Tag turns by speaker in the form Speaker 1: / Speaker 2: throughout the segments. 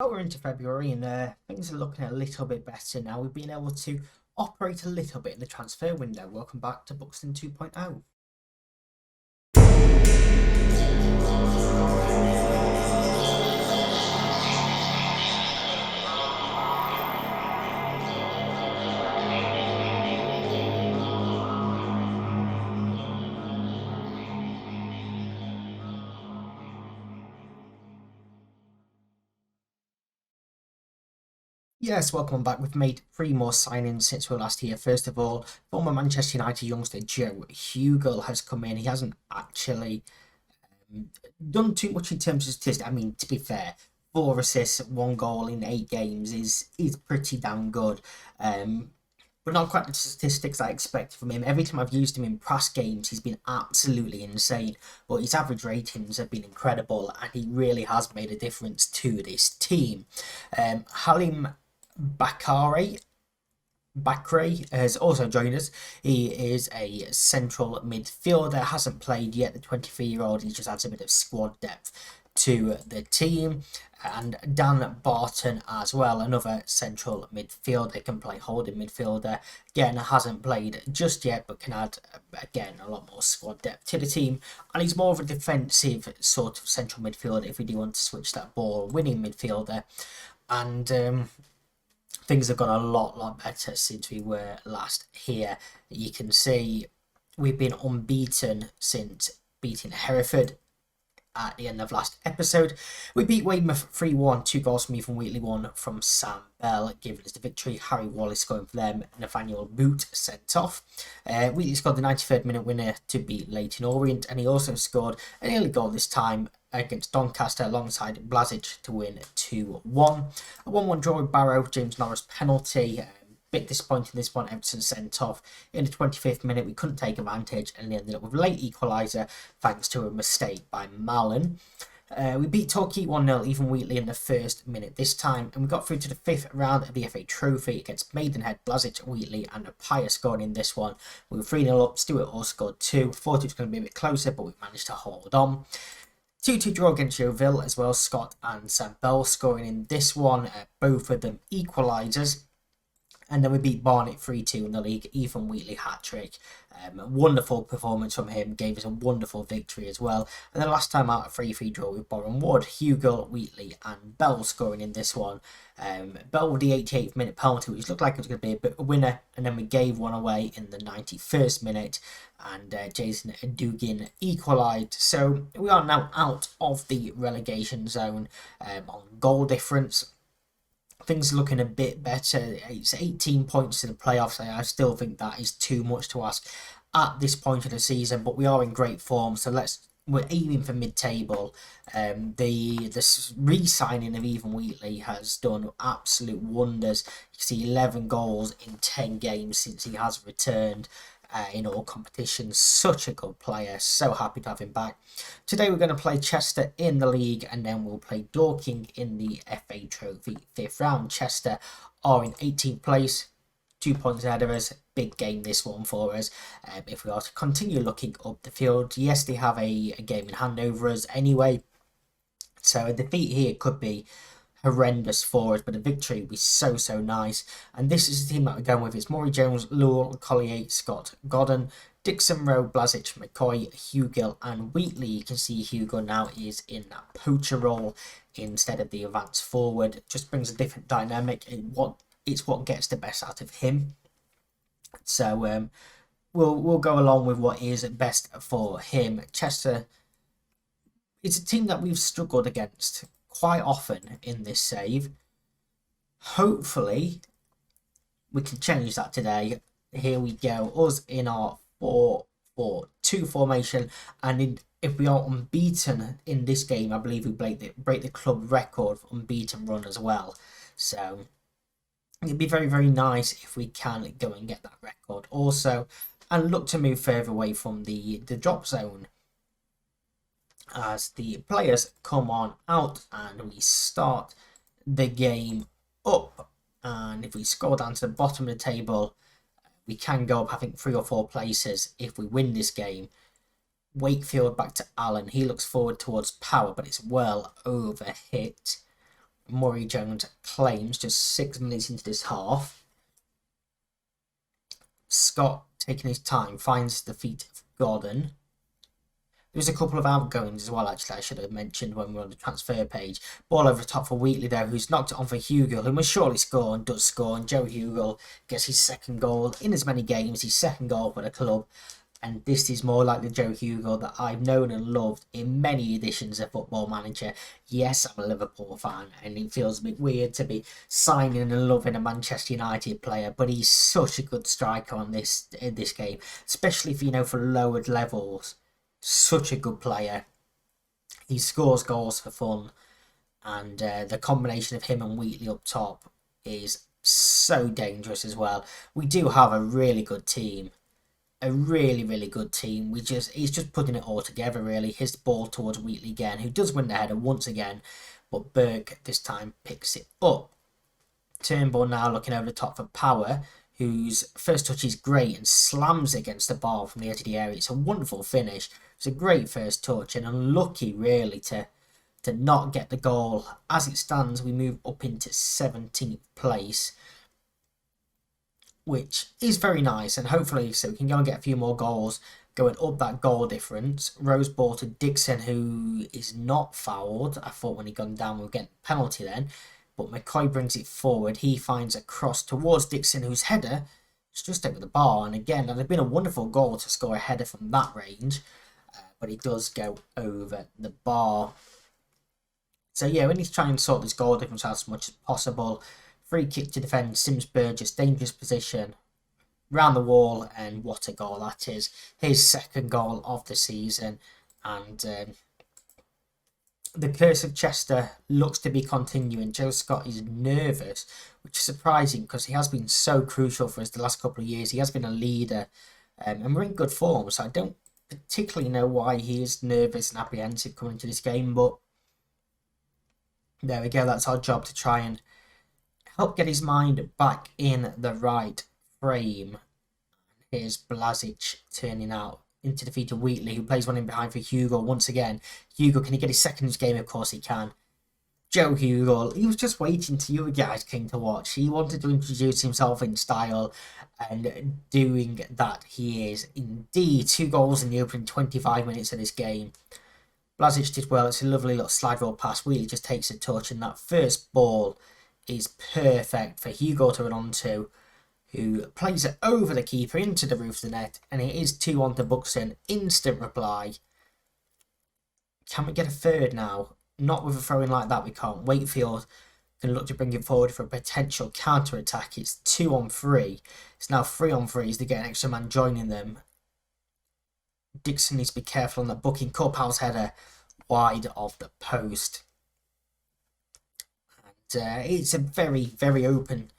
Speaker 1: Well, we're into February and things are looking a little bit better now. We've been able to operate a little bit in the transfer window. Welcome back to Buxton 2.0. Yes, welcome back. We've made three more signings since we were last here. First of all, former Manchester United youngster Joe Hugill has come in. He hasn't actually done too much in terms of statistics. I mean, to be fair, 4 assists, 1 goal in 8 games is pretty damn good. But not quite the statistics I expected from him. Every time I've used him in past games, he's been absolutely insane. But his average ratings have been incredible, and he really has made a difference to this team. Halim Bakare Bakray has also joined us. He is a central midfielder, hasn't played yet. The 23-year-old, he just adds a bit of squad depth to the team. And Dan Barton as well, another central midfielder, can play holding midfielder. Again, hasn't played just yet, but can add, again, a lot more squad depth to the team. And he's more of a defensive sort of central midfielder if we do want to switch that ball, winning midfielder. And things have gone a lot better since we were last here. You can see we've been unbeaten since beating Hereford at the end of last episode. We beat Weymouth 3-1, 2 goals from Ethan Wheatley, one from Sam Bell, giving us the victory. Harry Wallace going for them, Nathaniel Boot sent off. Wheatley scored the 93rd minute winner to beat Leyton Orient, and he also scored an early goal this time against Doncaster alongside Blazic to win 2-1. A 1-1 draw with Barrow, James Norris penalty. Bit disappointing this one, Everton sent off in the 25th minute. We couldn't take advantage and ended up with a late equaliser thanks to a mistake by Malin. We beat Torquay 1-0, even Wheatley in the first minute this time, and we got through to the 5th round of the FA Trophy against Maidenhead, Blazic, Wheatley and Appiah scored in this one. We were 3-0 up, Stewart all scored 2. Thought it was going to be a bit closer, but we managed to hold on. 2-2 draw against Yeovil as well, Scott and Sam Bell scoring in this one, both of them equalisers. And then we beat Barnet 3-2 in the league. Ethan Wheatley hat-trick. Wonderful performance from him. Gave us a wonderful victory as well. And then last time out, a 3-3 draw with Boreham Wood. Hugill, Wheatley and Bell scoring in this one. Bell with the 88th minute penalty, which looked like it was going to be a bit of a winner. And then we gave one away in the 91st minute. And Jason Dugin equalised. So we are now out of the relegation zone on goal difference. Things are looking a bit better. It's 18 points to the playoffs. I still think that is too much to ask at this point of the season, but we are in great form, so we're aiming for mid-table. The re-signing of Ethan Wheatley has done absolute wonders. You see 11 goals in 10 games since he has returned. In all competitions, such a good player, so happy to have him back. Today we're going to play Chester in the league, and then we'll play Dorking in the FA Trophy 5th round. Chester are in 18th place, 2 points ahead of us. Big game this one for us. If we are to continue looking up the field, yes, they have a game in hand over us anyway, so a defeat here could be horrendous for us, but a victory would be so nice. And this is the team that we're going with. It's Maury Jones, Lowell, Collier, Scott, Godden, Dixon, Rowe, Blazic, McCoy, Hugill and Wheatley. You can see Hugo now is in that poacher role instead of the advance forward. Just brings a different dynamic. It's what gets the best out of him. So we'll go along with what is best for him. Chester, it's a team that we've struggled against quite often in this save. Hopefully we can change that today. Here we go, us in our 4-4-2 formation, and if we are unbeaten in this game, I believe we break the club record for unbeaten run as well. So it'd be very nice if we can go and get that record also, and look to move further away from the drop zone as the players come on out and we start the game up. And if we scroll down to the bottom of the table, we can go up, I think, 3 or 4 places if we win this game. Wakefield back to Allen. He looks forward towards Power, but it's well over hit. Murray Jones claims just 6 minutes into this half. Scott, taking his time, finds the feet of Gordon. There was a couple of outgoings as well, actually, I should have mentioned when we were on the transfer page. Ball over the top for Wheatley there, who's knocked it on for Hugill, who must surely score and does score. And Joe Hugill gets his second goal in as many games, his second goal for the club. And this is more like the Joe Hugill that I've known and loved in many editions of Football Manager. Yes, I'm a Liverpool fan, and it feels a bit weird to be signing and loving a Manchester United player, but he's such a good striker on in this game, especially for, for lowered levels. Such a good player. He scores goals for fun, and the combination of him and Wheatley up top is so dangerous as well. We do have a really good team. A really, really good team. He's just putting it all together, really. His ball towards Wheatley again, who does win the header once again, but Burke this time picks it up. Turnbull now looking over the top for Power, whose first touch is great and slams it against the bar from the edge of the area. It's a wonderful finish. It's a great first touch, and unlucky really to not get the goal. As it stands, we move up into 17th place, which is very nice, and hopefully so we can go and get a few more goals, going up that goal difference. Rose ball to Dixon, who is not fouled. I thought when he gone down we'll get a penalty then, but McCoy brings it forward. He finds a cross towards Dixon, whose header is just over the bar, and again, that had been a wonderful goal to score a header from that range, but he does go over the bar. So yeah, we need to try and sort this goal difference out as much as possible. Free kick to defend Sims Burgess, dangerous position, round the wall, and what a goal that is. His second goal of the season, and the curse of Chester looks to be continuing. Joe Scott is nervous, which is surprising because he has been so crucial for us the last couple of years. He has been a leader, and we're in good form, so I don't particularly know why he is nervous and apprehensive coming into this game, but there we go. That's our job, to try and help get his mind back in the right frame. Here's Blazic turning out into defeat of Wheatley, who plays one in behind for Hugo once again. Hugo, can he get his second game? Of course he can. Joe Hugo, he was just waiting till you guys came to watch. He wanted to introduce himself in style, and doing that he is indeed. 2 goals in the opening 25 minutes of this game. Blazic did well. It's a lovely little slide roll pass. Wheatley just takes a touch, and that first ball is perfect for Hugo to run onto, who plays it over the keeper into the roof of the net, and it is 2-1 to Buxton. Instant reply. Can we get a third now? Not with a throw-in like that, we can't. Wakefield can look to bring it forward for a potential counter-attack. It's 2-on-3. It's now 3-on-3 as they get an extra man joining them. Dixon needs to be careful on that booking. Corpal's header wide of the post. And it's a very, very open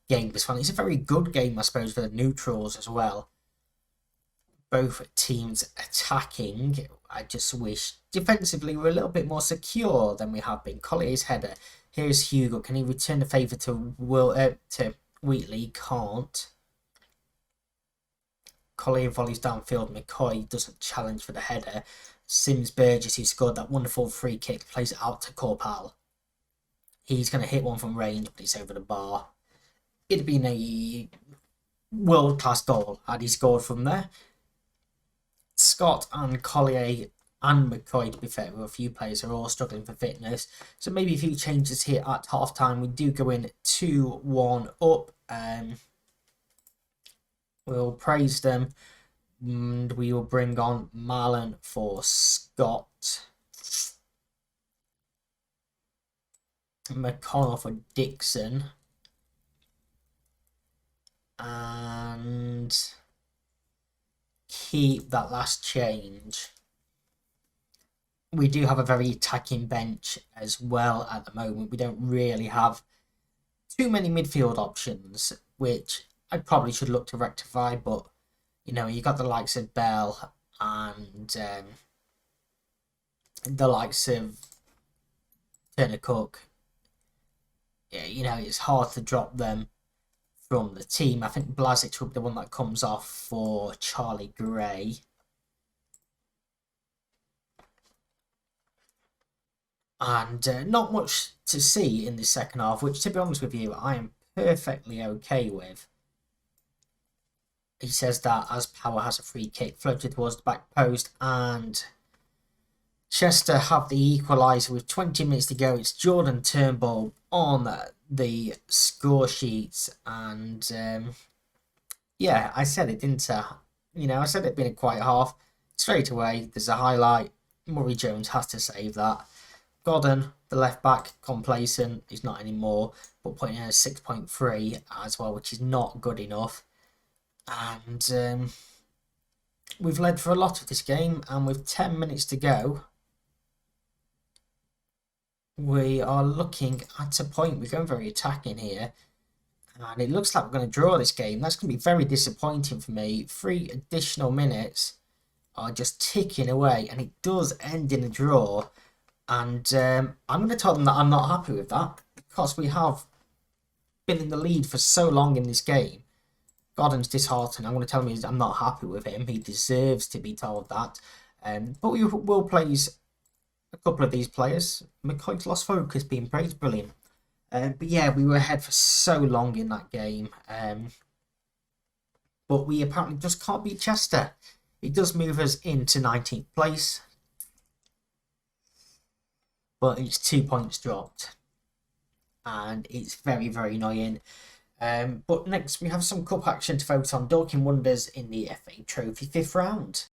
Speaker 1: game, this one. It's a very good game, I suppose, for the neutrals as well. Both teams attacking. I just wish defensively we're a little bit more secure than we have been. Collier's header. Here's Hugo. Can he return the favour to Wheatley? Can't. Collier volleys downfield. McCoy doesn't challenge for the header. Sims Burgess, who scored that wonderful free kick, plays it out to Corpal. He's going to hit one from range, but it's over the bar. It'd been a world-class goal had he scored from there. Scott and Collier and McCoy, to be fair, with a few players are all struggling for fitness. So maybe a few changes here at half-time. We do go in 2-1 up. We'll praise them. And we will bring on Marlon for Scott. McConnell for Dixon. And keep that last change. We do have a very attacking bench as well at the moment. We don't really have too many midfield options, which I probably should look to rectify, but you know, you got the likes of Bell and the likes of Turner Cook. Yeah, you know, it's hard to drop them from the team. I think Blazic will be the one that comes off for Charlie Gray. And not much to see in the second half, which, to be honest with you, I am perfectly okay with. He says that as Power has a free kick floated towards the back post, and Chester have the equaliser with 20 minutes to go. It's Jordan Turnbull on the score sheet, and yeah, I said it, didn't I? I said it'd been a quiet half. Straight away, there's a highlight. Murray Jones has to save that. Godden, the left back, complacent. He's not anymore, but putting in a 6.3 as well, which is not good enough. And we've led for a lot of this game, and with 10 minutes to go, we are looking at a point. We're going very attacking here, and it looks like we're going to draw this game. That's going to be very disappointing for me. 3 additional minutes are just ticking away, and it does end in a draw. And I'm going to tell them that I'm not happy with that, because we have been in the lead for so long in this game. Godden's disheartened. I'm going to tell him I'm not happy with him. He deserves to be told that. But we will praise a couple of these players. McCoy's lost focus being praised, brilliant. But yeah, we were ahead for so long in that game. But we apparently just can't beat Chester. It does move us into 19th place. But it's 2 points dropped. And it's very, very annoying. But next we have some cup action to focus on. Dorking Wonders in the FA Trophy 5th round.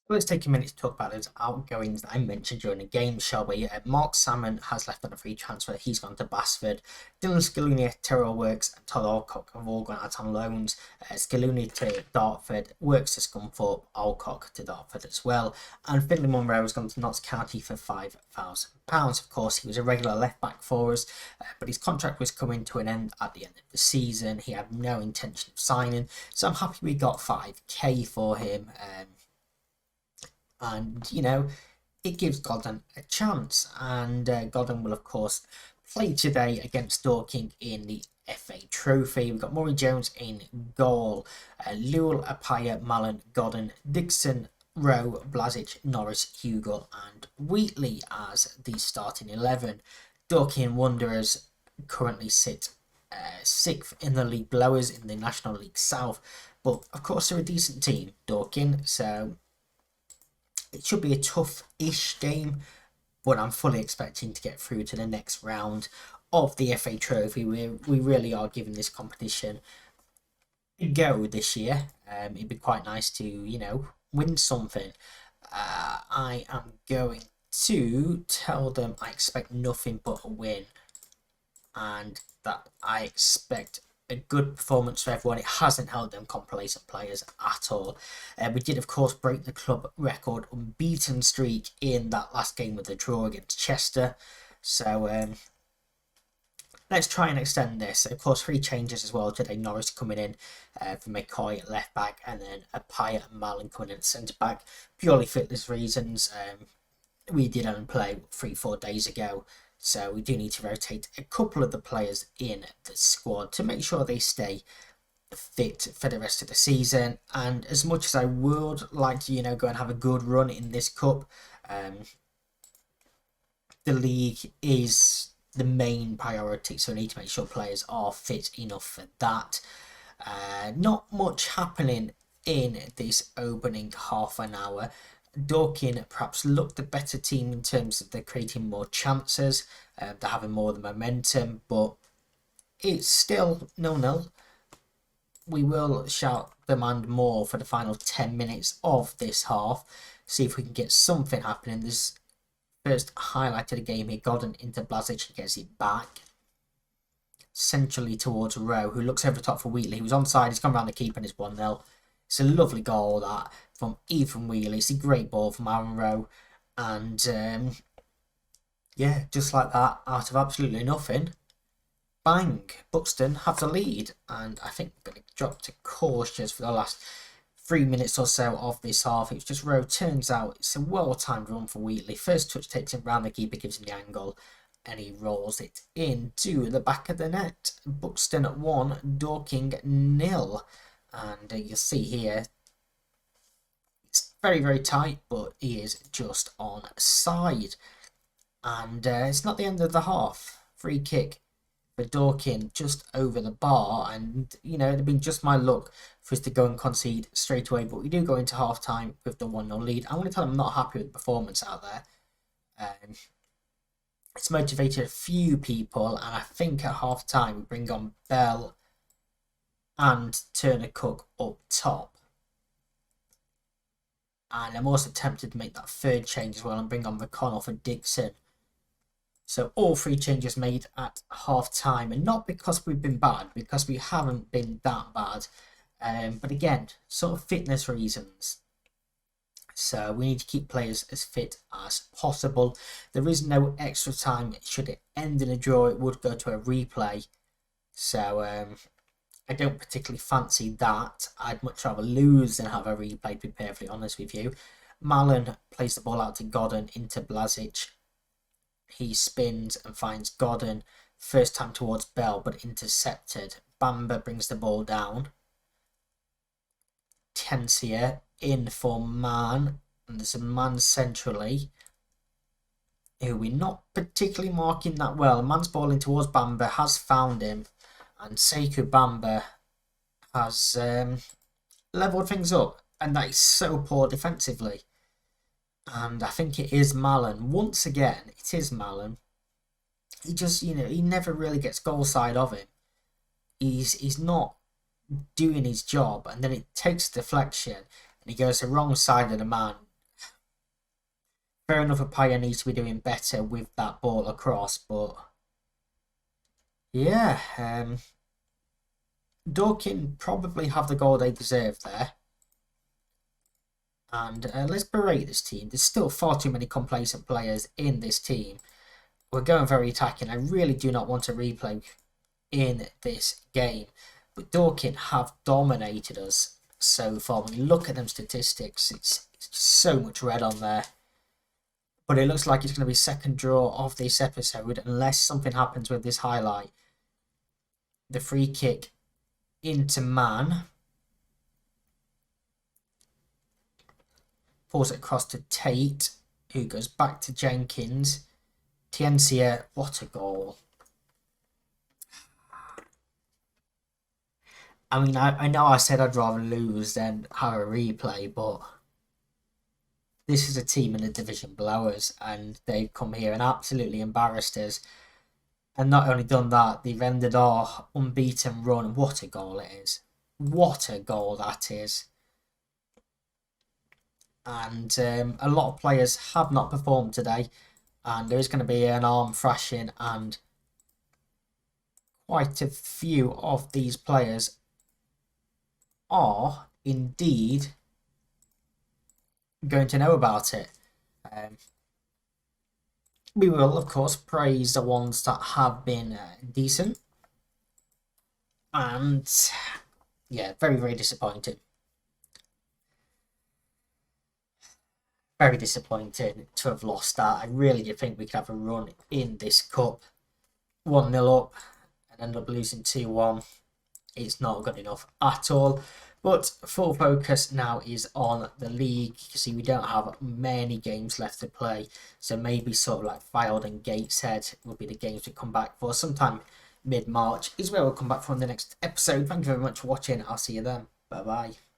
Speaker 1: Let's take a minute to talk about those outgoings that I mentioned during the game, shall we? Mark Salmon has left on a free transfer. He's gone to Basford. Dylan Scaloni, Terrell Works, and Todd Alcock have all gone out on loans. Scaloni to Dartford, Works to Scunthorpe, Alcock to Dartford as well. And Finley Munro has gone to Notts County for £5,000. Of course, he was a regular left back for us, but his contract was coming to an end at the end of the season. He had no intention of signing, so I'm happy we got 5k for him. And, it gives Godden a chance. And Godden will, of course, play today against Dorking in the FA Trophy. We've got Murray Jones in goal. Lewell, Apaya, Mallon, Godden, Dixon, Rowe, Blazic, Norris, Hugo and Wheatley as the starting 11. Dorking Wanderers currently sit 6th in the league below us in the National League South. But, of course, they're a decent team, Dorking, so it should be a tough-ish game, but I'm fully expecting to get through to the next round of the FA Trophy. We really are giving this competition a go this year. It'd be quite nice to, win something. I am going to tell them I expect nothing but a win, and that I expect a good performance for everyone. It hasn't held them complacent players at all. We did, of course, break the club record unbeaten streak in that last game with the draw against Chester. So let's try and extend this. Of course, 3 changes as well today. Norris coming in for McCoy at left back, and then Apaya and Marlin coming in at centre back. Purely fitness reasons. We did only play 3-4 days ago. So we do need to rotate a couple of the players in the squad to make sure they stay fit for the rest of the season. And as much as I would like to, go and have a good run in this cup, the league is the main priority. So we need to make sure players are fit enough for that. Not much happening in this opening half an hour. Dorking perhaps looked the better team in terms of they're creating more chances, they're having more of the momentum, but it's still 0-0. We will shout demand more for the final 10 minutes of this half, see if we can get something happening. This first highlight of the game here, Godden into Blazic and gets it back centrally towards Rowe, who looks over the top for Wheatley. He was onside, he's come around the keeper and it's 1-0. It's a lovely goal, that, from Ethan Wheatley. It's a great ball from Aaron Rowe. And, yeah, just like that, out of absolutely nothing, bang, Buxton have the lead. And I think we're going to drop to cautious for the last 3 minutes or so of this half. It's just Rowe turns out. It's a well-timed run for Wheatley. First touch takes him round the keeper, gives him the angle, and he rolls it into the back of the net. Buxton 1, Dorking 0. And you'll see here, it's very, very tight, but he is just on side. And it's not the end of the half. Free kick for Dorkin just over the bar. And, you know, it'd have been just my luck for us to go and concede straight away. But we do go into half time with the 1-0 lead. I'm going to tell them I'm not happy with the performance out there. It's motivated a few people. And I think at half time we bring on Bell and Turner Cook up top. And I'm also tempted to make that third change as well and bring on McConnell for Dixon. So all three changes made at half time, and not because we've been bad, because we haven't been that bad. But again, sort of fitness reasons. So we need to keep players as fit as possible. There is no extra time. Should it end in a draw, it would go to a replay. So I don't particularly fancy that. I'd much rather lose than have a replay, to be perfectly honest with you. Malen plays the ball out to Godden into Blazic. He spins and finds Godden. First time towards Bell, but intercepted. Bamba brings the ball down. Tensia in for Man. And there's a man centrally who we're not particularly marking that well. Man's ball in towards Bamba, has found him. And Sekou Bamba has levelled things up. And that is so poor defensively. And I think it is Malen. Once again, it is Malen. He just, you know, he never really gets goal side of him. He's not doing his job, and then it takes deflection, and he goes the wrong side of the man. Fair enough, a player needs to be doing better with that ball across, but yeah, Dorkin probably have the goal they deserve there. And let's berate this team. There's still far too many complacent players in this team. We're going very attacking. I really do not want a replay in this game. But Dorkin have dominated us so far. When you look at them statistics, it's so much red on there. But it looks like it's going to be second draw of this episode unless something happens with this highlight. The free kick into Man. Pulls it across to Tate, who goes back to Jenkins. Tiensia, what a goal. I mean, I know I said I'd rather lose than have a replay, but this is a team in a division below us, and they've come here and absolutely embarrassed us. And not only done that, they've ended our unbeaten run. What a goal it is. What a goal that is. And a lot of players have not performed today, and there is going to be an arm thrashing, and quite a few of these players are indeed going to know about it. We will, of course, praise the ones that have been decent, and yeah, very, very disappointing. Very disappointing to have lost that. I really did think we could have a run in this cup. 1-0 up and end up losing 2-1. It's not good enough at all. But full focus now is on the league. You can see we don't have many games left to play. So maybe sort of like Fylde and Gateshead will be the games to come back for. Sometime mid-March is where we'll come back for in the next episode. Thank you very much for watching. I'll see you then. Bye-bye.